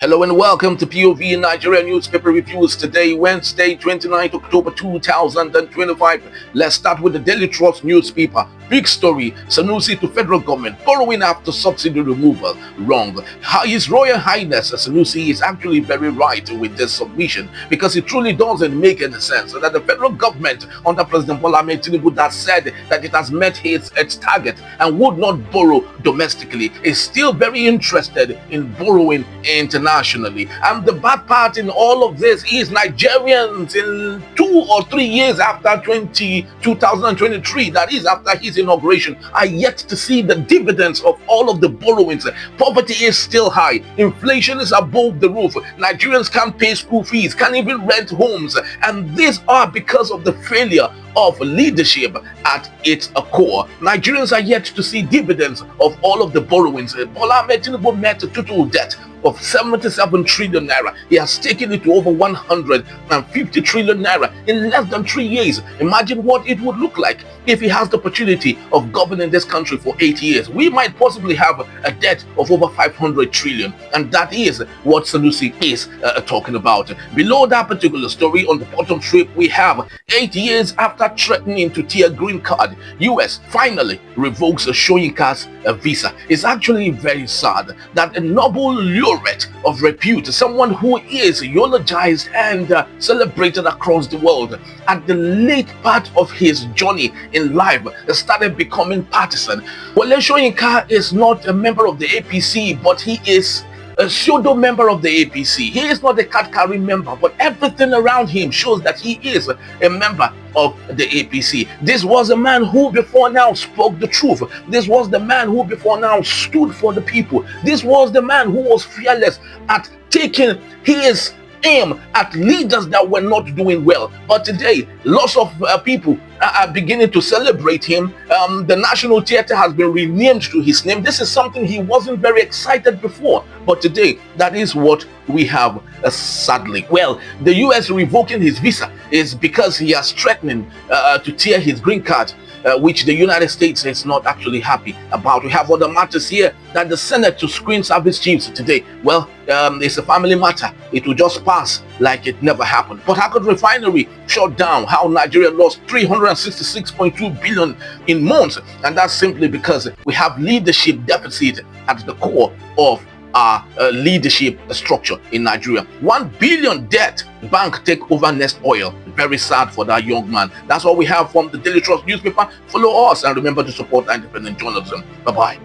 Hello and welcome to POV Nigeria Newspaper Reviews. Today, Wednesday, 29th October 2025. Let's start with the Daily Trust newspaper. Big story, Sanusi to federal government, borrowing after subsidy removal. Wrong. His Royal Highness Sanusi is actually very right with this submission because it truly doesn't make any sense that the federal government under President Bola Ahmed Tinubu that said that it has met its target and would not borrow domestically is still very interested in borrowing internationally. And the bad part in all of this is Nigerians in 2 or 3 years after 2023, that is after his inauguration, are yet to see the dividends of all of the borrowings. Poverty is still high, inflation is above the roof, Nigerians can't pay school fees, can't even rent homes, and these are because of the failure of leadership at its core. Nigerians are yet to see dividends of all of the borrowings. Bola Ahmed Tinubu met a total debt of 77 trillion naira. He has taken it to over 150 trillion naira in less than 3 years. Imagine what it would look like if he has the opportunity of governing this country for 8 years. We might possibly have a debt of over 500 trillion, and that is what Sanusi is talking about. Below that particular story, on the bottom strip, we have 8 years after threatening to tear green card, US finally revokes Soyinka's visa. It's actually very sad that a Nobel laureate of repute, someone who is eulogized and celebrated across the world, at the late part of his journey in life started becoming partisan. Wole Soyinka is not a member of the APC, but he is a pseudo member of the APC. He is not a card-carrying member, but everything around him shows that he is a member of the APC. This was a man who before now spoke the truth. This was the man who before now stood for the people. This was the man who was fearless at taking his aim at leaders that were not doing well. But today, lots of people are beginning to celebrate him. The National Theatre has been renamed to his name. This is something he wasn't very excited before, but today that is what we have, sadly. Well, the US revoking his visa is because he is threatening to tear his green card, which the United States is not actually happy about. We have other matters here, that the Senate to screen service chiefs today. Well, it's a family matter. It will just pass like it never happened. Port Harcourt refinery shut down. How Nigeria lost 366.2 billion in months, and that's simply because we have leadership deficit at the core of our leadership structure in Nigeria. 1 billion debt, bank take over Nest Oil. Very sad for that young man. That's all we have from the Daily Trust newspaper. Follow us and remember to support independent journalism. Bye-bye.